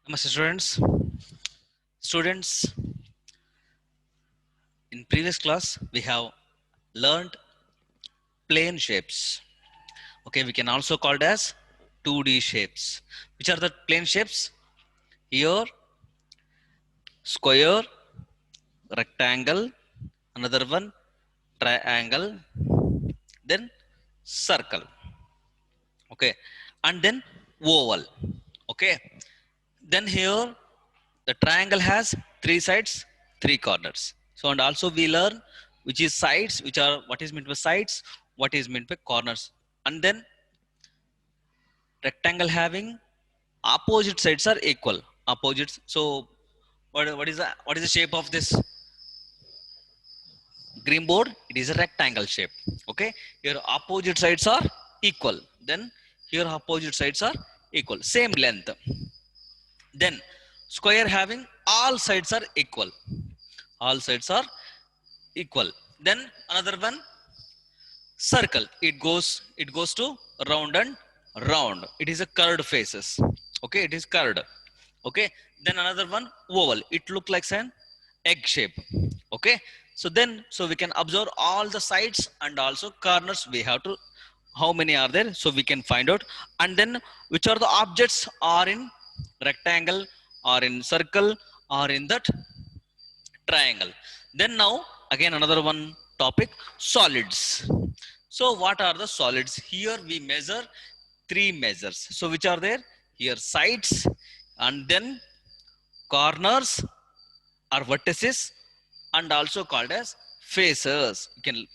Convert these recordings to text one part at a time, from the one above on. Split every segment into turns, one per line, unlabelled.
Namaste students. Students, in previous class we have learned plane shapes. Okay, we can also call it as 2D shapes. Which are the plane shapes? Here, square, rectangle, another one, triangle, then circle. Okay, and then oval. Okay, then here the triangle has three sides, three corners. So and also we learn which is sides, which are what is meant by sides, what is meant by corners. And then rectangle having opposite sides are equal. Opposites. So what is the shape of this green board? It is a rectangle shape. Okay. Here opposite sides are equal. Then here opposite sides are equal. Same length. Then square having all sides are equal. All sides are equal. Then another one, circle. It goes to round and round. It is a curved faces. Okay, it is curved. Okay. Then another one, oval. It look like an egg shape. Okay. So we can observe all the sides and also corners. We have to, how many are there, so we can find out. And then which are the objects are in rectangle or in circle or in that triangle. Then now again another one topic, solids. So what are the solids? Here we measure three measures. So which are there? Here sides, and then corners or vertices, and also called as faces. You can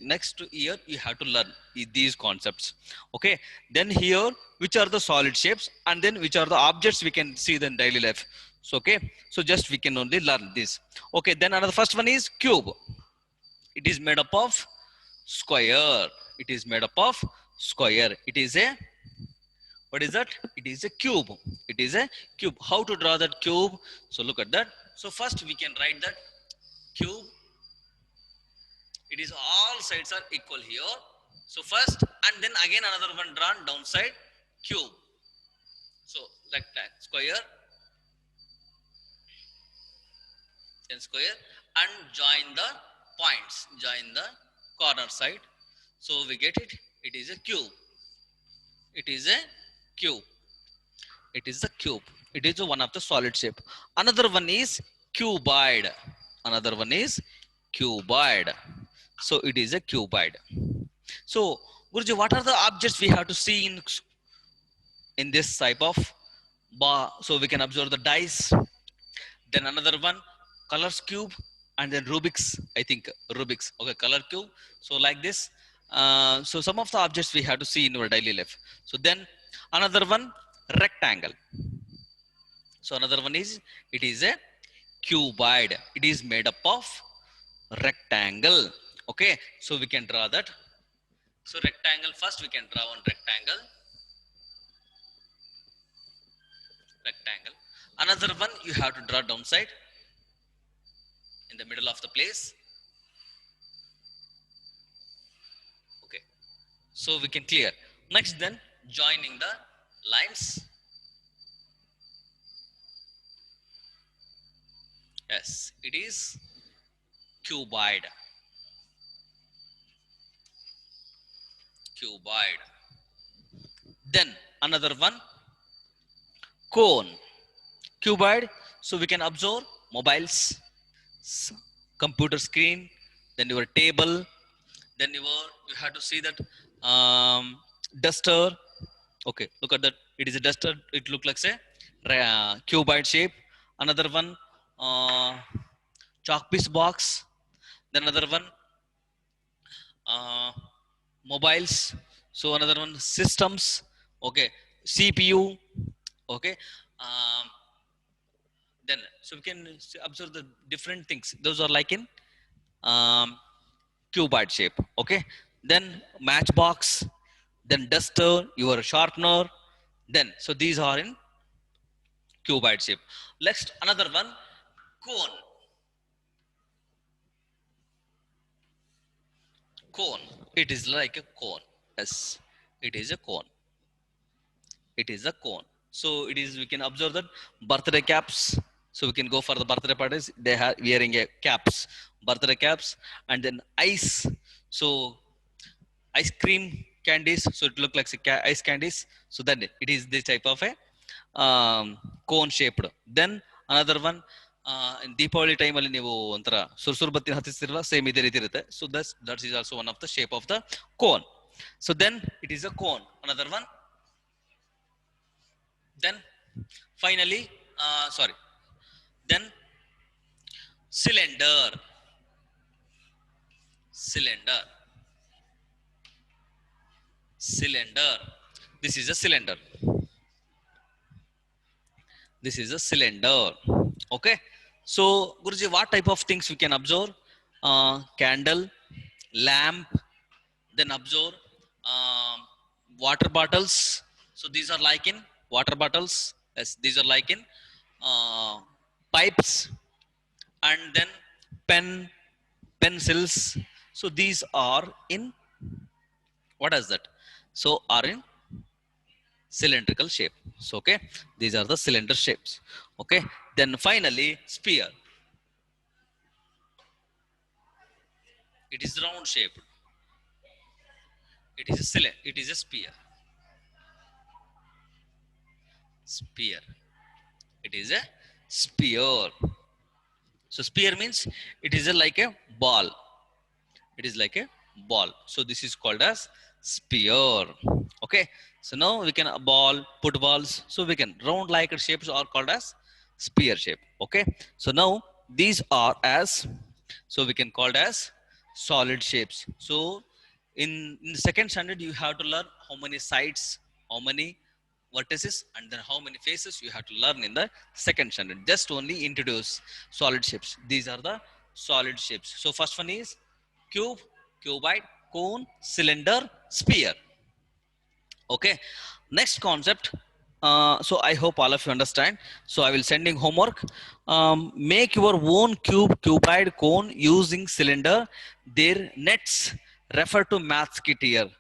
next year you have to learn these concepts. Okay. Then here which are the solid shapes, and then which are the objects we can see in daily life. So okay, so just we can only learn this. Okay. Then another first one is cube. It is made up of square. It is made up of square. It is a, what is that? It is a cube. It is a cube. How to draw that cube? So look at that. So first we can write that cube. It is all sides are equal here. So first, and then again another one drawn downside, cube. So like that, square, then square, and join the points, join the corner side. So we get it. It is a cube. It is a cube. It is a cube. It is one of the solid shape. Another one is cuboid. Another one is cuboid. So it is a cuboid. So Guruji, what are the objects we have to see in this type of bar? So we can observe the dice. Then another one, colors cube, and then Rubik's. I think Rubik's. Okay, color cube. So like this. So some of the objects we have to see in our daily life. So then another one, rectangle. So another one is, it is a cuboid. It is made up of rectangle. Okay, so we can draw that. So rectangle, first we can draw one rectangle. Rectangle. Another one you have to draw downside in the middle of the place. Okay, so we can clear. Next then, joining the lines. Yes, it is cuboid. Cuboid. Then another one, cone. Cuboid. So we can observe mobiles, computer screen, then your table, then you have to see that um, duster. Okay, look at that. It is a duster. It looks like a cuboid shape. Another one, uh, chalk piece box. Then another one, uh, mobiles. So another one, systems. Okay, CPU. Okay. Um, then so we can observe the different things. Those are like in um, cuboid shape. Okay. Then matchbox, then duster, your sharpener. Then so these are in cuboid shape. Next another one, cone. Cone. It is like a cone. Yes, it is a cone. It is a cone. So it is, we can observe that birthday caps. So we can go for the birthday parties. They have wearing a caps, birthday caps, and then ice. So ice cream candies. So it look like ice candies. So then it is this type of a cone shaped. Then another one. Deepavali ಟೈಮಲ್ಲಿ ನೀವು ಒಂಥರ ಸುರ್ಸುರ್ ಬತ್ತಿ ಹತ್ತಿಸ್ತಿರಲ್ಲ, same ಇದೇ ರೀತಿ ಇರುತ್ತೆ. So that is also one of the shape of the cone. So then it is a cone. Another one. Then finally, sorry. Then cylinder. Cylinder. Cylinder. This is a cylinder. This is a cylinder. Okay. So Guruji, what type of things we can observe? Candle, lamp. Then observe water bottles. So these are like in water bottles. Yes, these are like in pipes. And then pencils. So these are in, what is that? So are in cylindrical shape. So okay, these are the cylinder shapes. Okay, then finally sphere. It is round shape. It is a cylinder. It is a sphere. Sphere. It is a sphere. So sphere means it is a, like a ball. It is like a ball. So this is called as sphere. Okay. So now we can ball, put balls. So we can round like shapes are called as sphere shape. Okay. So now these are as, so we can call it as solid shapes. So in the second standard, you have to learn how many sides, how many vertices, and then how many faces you have to learn in the second standard. Just only introduce solid shapes. These are the solid shapes. So first one is cube, cuboid, cone, cylinder, sphere. Okay. Next concept. So I hope all of you understand. So I will sending homework. Make your own cube, cuboid, cone using cylinder. Their nets refer to math kit here.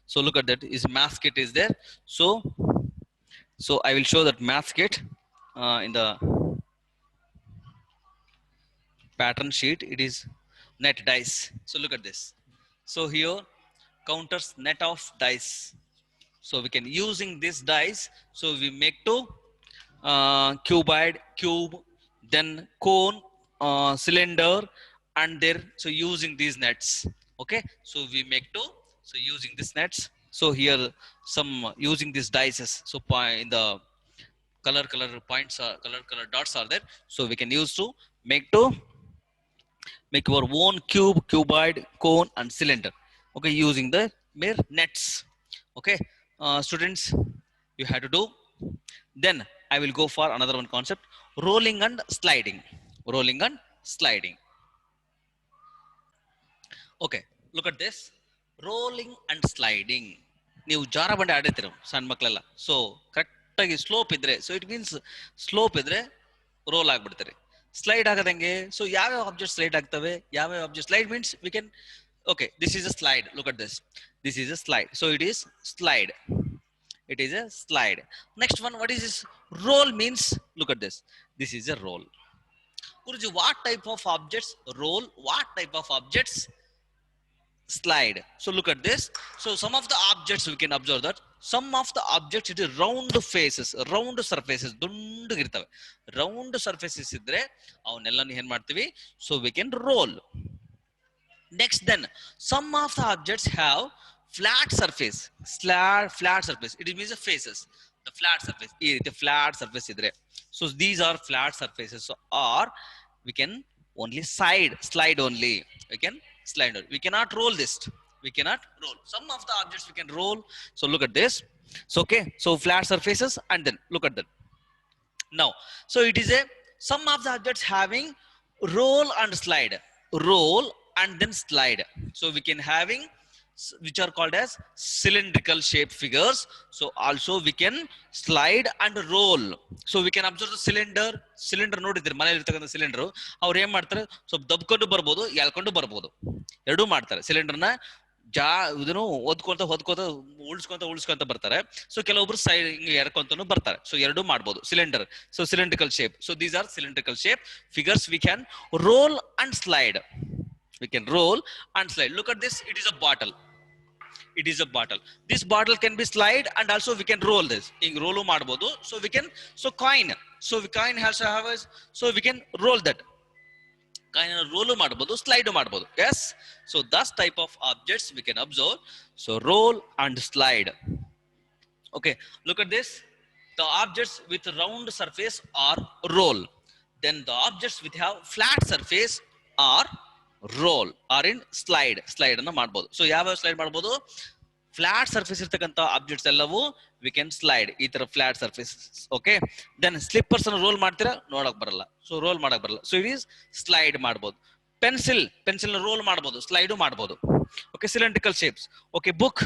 So look at that. Is math kit is there? So I will show that math kit in the pattern sheet. It is net dice. So look at this. So here counters net of dice. So we can using this dice. So we make two cuboid, cube, then cone, cylinder, and there. So using these nets. Okay. So we make two. So using these nets. So here some using these dices. So in the color points are color dots are there. So we can use to make two. Make your own cube, cuboid, cone, and cylinder. Okay, using the mere nets. Okay, students, you have to do. Then I will go for another one concept: rolling and sliding. Rolling and sliding. Okay, look at this. Rolling and sliding. ನೀವು ಜಾರ ಬಂಡೆ ಆಡಿರ್ತೀರ ಸಣ್ಣ ಮಕ್ಕಳೆಲ್ಲ. So ಕರೆಕ್ಟಾಗಿ slope ಇದ್ರೆ, so it means slope ಇದ್ರೆ roll ಆಗ್ಬಿಡ್ತಾರೆ. Slide ಆಗದಂಗೆ. So ಯಾವ್ಯಾವ ಆಬ್ಜೆಕ್ಟ್ ಸ್ಲೈಡ್ ಆಗ್ತವೆ, ಯಾವ್ಯಾವ object slide means we can. Okay, this is a slide. Look at this. This is a slide. So it is slide. It is a slide. Next one, what is this? Roll means, look at this. This is a roll. Guruji, what type of objects roll? What type of objects slide? So look at this. So some of the objects we can observe that some of the objects it is round faces, round surfaces, dundagiರ್ತವೆ. Round surfaces ಇದ್ರೆ ಅವನ್ನೆಲ್ಲನೂ ಏನು ಮಾಡ್ತೀವಿ? So we can roll. Next, then some of the objects have flat surface. Flat surface. It means the faces. The flat surface. The flat surface idre. So these are flat surfaces. So or we can only slide only. We can slide. We cannot roll this. We cannot roll. Some of the objects we can roll. So look at this. So okay. So flat surfaces, and then look at that. Now, so it is a some of the objects having roll and slide. Roll and then slide. So we can having which are called as cylindrical shape figures. So also we can slide and roll. So we can observe the cylinder ನೋಡಿದ್ರೆ ಮನೆಯಲ್ಲಿ ಇರ್ತಕ್ಕಂಥ cylinder ಅವ್ರು ಏನ್ ಮಾಡ್ತಾರೆ, ಸ್ವಲ್ಪ ದಬ್ಕೊಂಡು ಬರ್ಬೋದು, ಎಳ್ಕೊಂಡು ಬರ್ಬೋದು, ಎರಡೂ ಮಾಡ್ತಾರೆ. ಸಿಲಿಂಡರ್ನ ಇದನ್ನು ಓದ್ಕೊಂತ ಉಳಿಸ್ಕೊಂತ ಬರ್ತಾರೆ. ಸೊ ಕೆಲವೊಬ್ರು ಸೈಡ್ ಹಿಂಗೆ ಎರ್ಕೊಂತನೂ ಬರ್ತಾರೆ. ಸೊ ಎರಡೂ ಮಾಡ್ಬೋದು. Cylinder, so cylindrical shape. So these are cylindrical shape figures. We can roll and slide. We can roll and slide. Look at this. It is a bottle. It is a bottle. This bottle can be slide and also we can roll this. In roll ಮಾಡಬಹುದು. So we can, so coin. So we coin has to have us. So we can roll that. Coin roll ಮಾಡಬಹುದು, slide ಮಾಡಬಹುದು. Yes. So that type of objects we can observe. So roll and slide. Okay. Look at this. The objects with round surface are roll. Then the objects with have flat surface are roll or in slide. Slide ಅನ್ನು ಮಾಡಬಹುದು. So ಯಾವ slide ಮಾಡಬಹುದು? Flat surface ಇರ್ತಕ್ಕಂಥ objects ಎಲ್ಲವೂ we can slide. ಈ ತರ flat surface. Okay. Then slippers ಅನ್ನು roll ಮಾಡ್ತೀರಾ, ನೋಡಕ್ ಬರಲ್ಲ. ಸೊ ರೋಲ್ ಮಾಡಕ್ ಬರಲ್ಲ. ಸೊ ಇಟ್ ಈಸ್ ಸ್ಲೈಡ್ ಮಾಡಬಹುದು. ಪೆನ್ಸಿಲ್ ರೋಲ್ ಮಾಡಬಹುದು, ಸ್ಲೈಡ್ ಮಾಡಬಹುದು. Okay. Cylindrical shapes. Okay. Book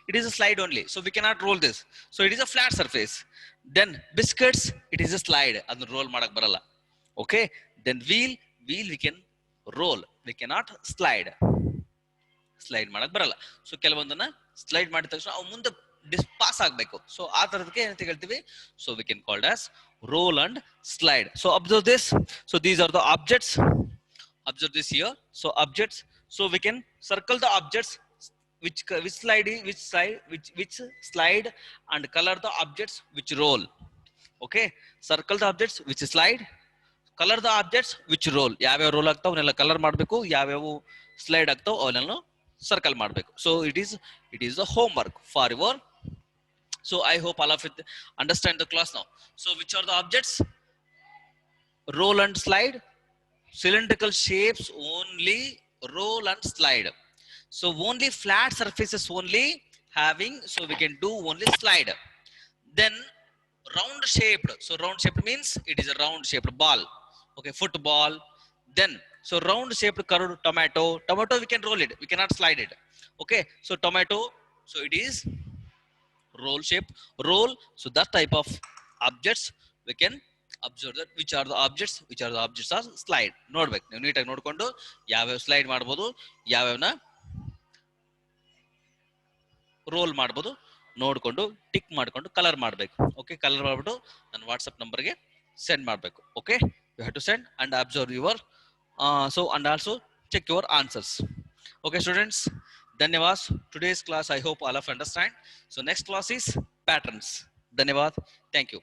it is a slide only, so we cannot roll this. So it is a flat surface. Then biscuits, it is a slide, adnu roll madak baralla. Okay. Then wheel we can roll, we cannot slide madak baralla. So ಕೆಲವೊಂದನ್ನ slide ಮಾಡಿದ ತಕ್ಷಣ ಅವು ಮುಂದೆ pass ಆಗಬೇಕು. So ಆ ತರದಕ್ಕೆ ಏನಂತ ಹೇಳ್ತೀವಿ? So we can call it as roll and slide. So observe this. So these are the objects. Observe this here. So objects. So we can circle the objects which slide and color the objects which roll. Okay. Circle the objects which slide, color the objects which roll. ಯಾವ್ಯಾವ roll ಆಗ್ತಾವ ಅವನ್ನೆಲ್ಲ colour ಮಾಡಬೇಕು, ಯಾವ್ಯಾವ slide ಆಗ್ತಾವ ಅವನ್ನೆಲ್ಲ circle ಮಾಡಬೇಕು. So it is the homework for your. So I hope all of it understand the class now. So which are the objects? Roll and slide. Cylindrical shapes only roll and slide. So only flat surfaces only having, so we can do only slide. Then round shaped. So round shaped means it is a round shaped ball. Okay. Football. Then so round shaped curved tomato we can roll it, we cannot slide it. Okay. So tomato, so it is roll shape, roll. So that type of objects we can observe that which are the objects are slide. ನೋಡ್ಬೇಕು ನೀವು ನೀಟಾಗಿ ನೋಡ್ಕೊಂಡು ಯಾವ್ಯಾವ slide ಮಾಡಬಹುದು, ಯಾವ್ಯಾವನ roll ಮಾಡಬಹುದು ನೋಡ್ಕೊಂಡು tick ಮಾಡ್ಕೊಂಡು colour ಮಾಡಬೇಕು. ಓಕೆ. ಕಲರ್ ಮಾಡ್ಬಿಟ್ಟು ನನ್ನ ವಾಟ್ಸ್ಆಪ್ ನಂಬರ್ಗೆ ಸೆಂಡ್ ಮಾಡಬೇಕು. Okay. You have to send and observe your so and also check your answers. Okay students, dhanyawad. Today's class I hope all of you understand. So next class is patterns. Dhanyawad. Thank you.